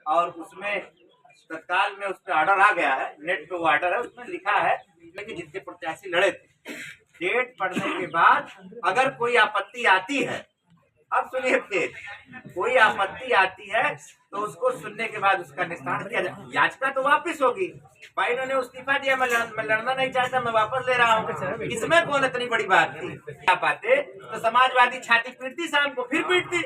और उसमें तत्काल में उस पर ऑर्डर आ गया है, नेट पे वो ऑर्डर है, उसमें लिखा है कि जितने प्रत्याशी लड़े थे, डेट पढ़ने के बाद अगर कोई आपत्ति आती है, अब सुनिए फिर, कोई आपत्ति आती है तो उसको सुनने के बाद उसका निस्तारण किया जाए। याचिका तो वापस होगी, भाई इन्होंने इस्तीफा दिया, मैं लड़ना नहीं चाहता, मैं वापस ले रहा हूँ, इसमें कौन इतनी बड़ी बात थी? क्या पाते तो समाजवादी छाती पीटती, शाम को फिर पीटती।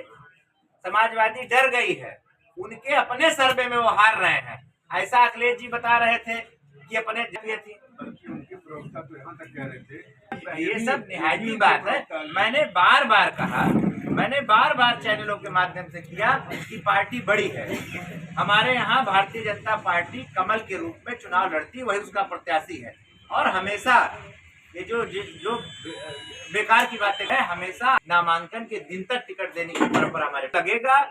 समाजवादी डर गई है, उनके अपने सर्वे में वो हार रहे हैं। ऐसा अखिलेश जी बता रहे थे कि अपने जगह थी, ये सब निहायती बात है। मैंने बार बार कहा, मैंने बार बार चैनलों के माध्यम से किया कि पार्टी बड़ी है। हमारे यहाँ भारतीय जनता पार्टी कमल के रूप में चुनाव लड़ती, वही उसका प्रत्याशी है। और हमेशा ये जो बेकार की बातें है, हमेशा नामांकन के दिन तक टिकट देने की परंपरा हमारे। लगेगा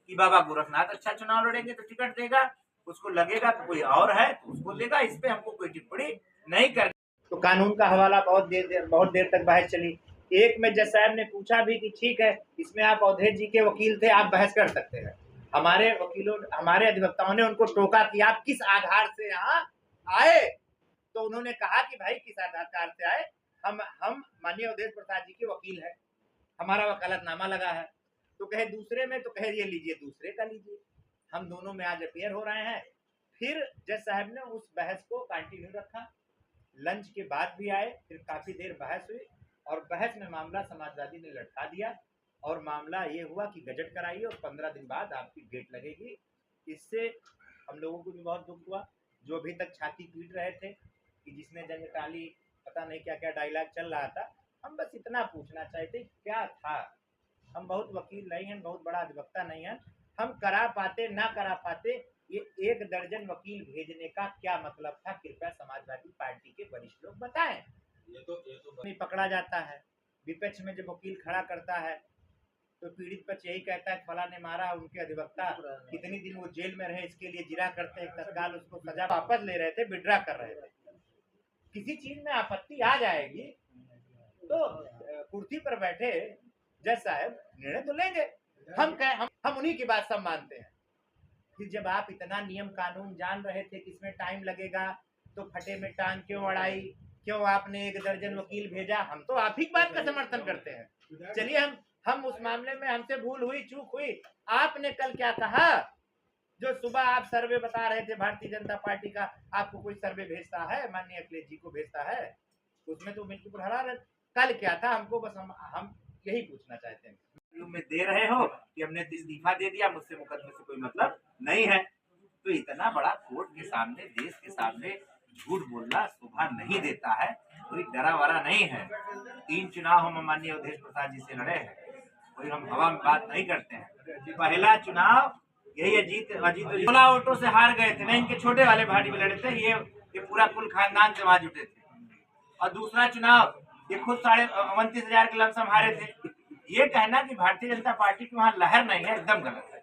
कि बाबा गोरखनाथ अच्छा चुनाव लड़ेंगे तो टिकट देगा, उसको लगेगा कि कोई और है तो उसको देगा, इस पे हमको कोई टिप्पणी नहीं करनी। तो कानून का हवाला बहुत देर तक बहस चली। एक में जज साहब ने पूछा भी कि ठीक है, इसमें आप अवधेश जी के वकील थे, आप बहस कर सकते हैं। हमारे वकीलों, हमारे अधिवक्ताओं ने उनको टोका कि आप किस आधार से यहाँ आए। तो उन्होंने कहा कि भाई किस आधार से आए, हम माननीय अवधेश प्रसाद जी के वकील हैं, हमारा वकालतनामा लगा है। तो कहे दूसरे में, तो कहे ये लीजिए दूसरे का लीजिए। हम दोनों में आज अपेयर हो रहे हैं। फिर जज साहब ने उस बहस को कंटिन्यू रखा, लंच के बाद भी आए, फिर काफी देर बहस हुई और बहस में मामला समाजवादी ने लटका दिया और मामला ये हुआ कि गजट कराइए और 15 दिन बाद आपकी डेट लगेगी। इससे हम लोगों को भी बहुत दुख हुआ, जो अभी तक छाती पीट रहे थे कि जिसने जंग टाली, पता नहीं क्या क्या डायलॉग चल रहा था। हम बस इतना पूछना चाहते क्या था, हम बहुत वकील नहीं हैं, बहुत बड़ा अधिवक्ता नहीं है, हम करा पाते ना करा पाते, ये 1 दर्जन वकील भेजने का क्या मतलब था? कृपया समाजवादी पार्टी के वरिष्ठ लोग बताएं। ये तो नहीं पकड़ा जाता है। विपक्ष में जब वकील खड़ा करता है तो पीड़ित पक्ष यही कहता है फला ने मारा, उनके अधिवक्ता कितनी दिन वो जेल में रहे इसके लिए जिरा करते हैं, तत्काल उसको सजा वापस ले रहे थे, विड्रा कर रहे थे। किसी चीज में आपत्ति आ जाएगी तो कुर्सी पर बैठे जज साहब निर्णय तो लेंगे। हम उन्हीं की बात सब मानते हैं कि जब आप इतना नियम कानून जान रहे थे कि इसमें टाइम लगेगा तो फटे में टांग क्यों अड़ाई, क्यों आपने 1 दर्जन वकील भेजा? हम तो आप ही बात का समर्थन करते हैं। चलिए हम उस मामले में हमसे भूल हुई, चूक हुई। आपने कल क्या कहा, जो सुबह आप सर्वे बता रहे थे भारतीय जनता पार्टी का, आपको कोई सर्वे भेजता है, माननीय अखिलेश जी को भेजता है, उसमें तो बिल्कुल हरारत। कल क्या था, हमको बस हम यही पूछना चाहते हैं। में दे रहे हो कि हमने इस्तीफा दे दिया, मुझसे मुकदमे से कोई मतलब नहीं है। तो इतना बड़ा कोर्ट के सामने, देश के सामने झूठ बोलना शोभा नहीं देता है। कोई डरा वरा नहीं है। 3 चुनाव हम माननीय अवधेश प्रसाद जी से लड़े हैं, कोई हम हवा में बात नहीं करते हैं। पहला चुनाव यही अजीत 16 वोटों से हार गए थे, नहीं इनके छोटे वाले भाई भी लड़े थे, ये पूरा कुल खानदान से वहां जुटे थे। और दूसरा चुनाव ये खुद 29,500 के लमसम हारे थे। ये कहना कि भारतीय जनता पार्टी की वहां लहर नहीं है, एकदम गलत है।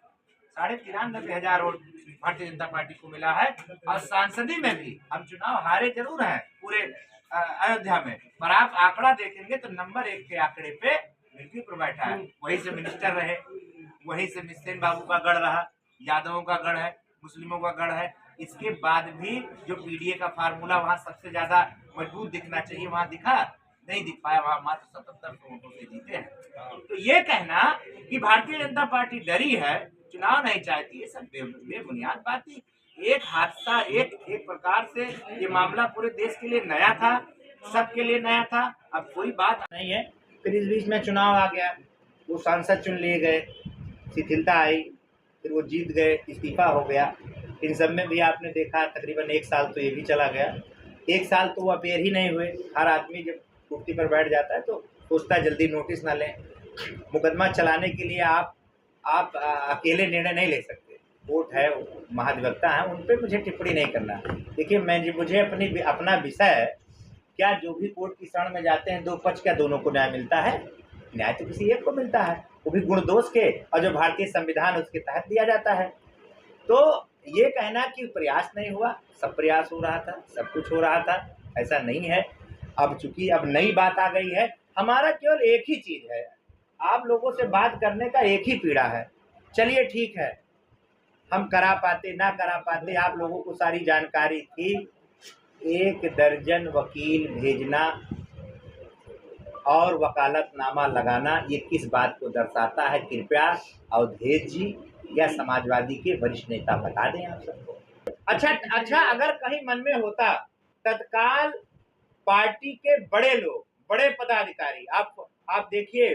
93,500 वोट भारतीय जनता पार्टी को मिला है और सांसदी में भी हम चुनाव हारे जरूर हैं पूरे अयोध्या में, पर आप आंकड़ा देखेंगे तो नंबर 1 के आंकड़े पे मिर्गी पर बैठा है। वहीं से मिनिस्टर रहे, वहीं से मिस्सेन बाबू का गढ़ रहा, यादवों का गढ़ है, मुस्लिमों का गढ़ है। इसके बाद भी जो पीडीए का फार्मूला वहां सबसे ज्यादा मजबूत दिखना चाहिए, वहां दिखा नहीं, दिख पाया, वहां मात्र 77 वोटों से जीते हैं। तो ये कहना कि भारतीय जनता पार्टी डरी है, चुनाव नहीं चाहती, ये सब बेबुनियाद बात थी। एक हादसा, एक प्रकार से ये मामला पूरे देश के लिए नया था, सबके लिए नया था। अब कोई बात नहीं है। फिर इस बीच में चुनाव आ गया, वो सांसद चुन लिए गए, शिथिलता आई, फिर वो जीत गए, इस्तीफा हो गया। इन सब में भी आपने देखा तकरीबन 1 साल तो ये भी चला गया। 1 साल तो वो अपेयर ही नहीं हुए। हर आदमी जब कुर्सी पर बैठ जाता है तो सोचता है जल्दी नोटिस ना लें। मुकदमा चलाने के लिए आप अकेले निर्णय नहीं ले सकते। कोर्ट है, महाधिवक्ता है, उन पर मुझे टिप्पणी नहीं करना। देखिए, मुझे अपना विषय है, क्या जो भी कोर्ट की शरण में जाते हैं 2 पक्ष, क्या दोनों को न्याय मिलता है? न्याय तो किसी एक को मिलता है, वो भी गुण दोष के, और जो भारतीय संविधान उसके तहत दिया जाता है। तो ये कहना कि प्रयास नहीं हुआ, सब प्रयास हो रहा था, सब कुछ हो रहा था, ऐसा नहीं है। अब चूंकि अब नई बात आ गई है, हमारा केवल एक ही चीज है, आप लोगों से बात करने का एक ही पीड़ा है। चलिए ठीक है, हम करा पाते ना करा पाते, आप लोगों को सारी जानकारी थी। 1 दर्जन वकील भेजना और वकालतनामा लगाना, ये किस बात को दर्शाता है? कृपया अवधेश जी या समाजवादी के वरिष्ठ नेता बता दें आप सबको। अच्छा, अगर कहीं मन में होता, तत्काल पार्टी के बड़े लोग, बड़े पदाधिकारी, आप देखिए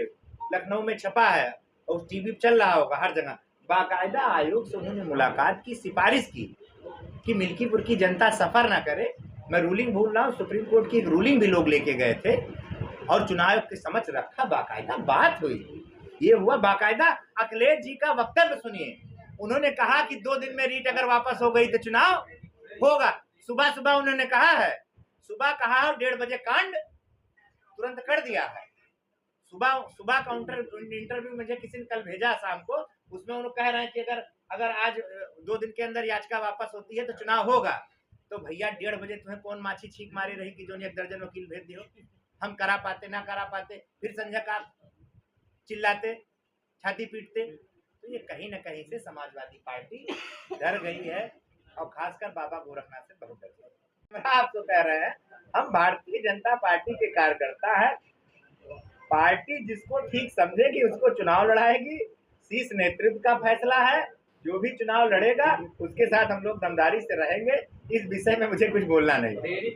लखनऊ में छपा है और टीवी पे चल रहा होगा हर जगह, बाकायदा आयोग से उन्होंने मुलाकात की, सिफारिश की कि मिल्कीपुर की जनता सफर ना करे। मैं रूलिंग भूल रहा हूँ, सुप्रीम कोर्ट की एक रूलिंग भी लोग लेके गए थे और चुनाव आयोग के समक्ष रखा, बाकायदा बात हुई, ये हुआ। बाकायदा अखिलेश जी का वक्तव्य सुनिए, उन्होंने कहा कि 2 दिन में रीट अगर वापस हो गई तो चुनाव होगा। सुबह सुबह उन्होंने कहा है, सुबह कहा और 1:30 बजे कांड तुरंत कर दिया है। सुबह काउंटर इंटरव्यू मुझे किसी ने कल भेजा शाम को, उसमें उन्होंने कह रहे हैं कि अगर आज 2 दिन के अंदर याचिका वापस होती है तो चुनाव होगा। तो भैया 1:30 बजे तुम्हें कौन माछी छींक मारी रही कि जो 1 दर्जन वकील भेज दियो? हम करा पाते ना करा पाते, फिर संजय का चिल्लाते, छाती पीटते। तो ये कहीं ना कहीं से समाजवादी पार्टी डर गई है और खासकर बाबा गोरखनाथ से बहुत डर गई। आप तो कह रहे हैं हम भारतीय जनता पार्टी के कार्यकर्ता है, पार्टी जिसको ठीक समझेगी उसको चुनाव लड़ाएगी, शीर्ष नेतृत्व का फैसला है, जो भी चुनाव लड़ेगा उसके साथ हम लोग दमदारी से रहेंगे। इस विषय में मुझे कुछ बोलना नहीं।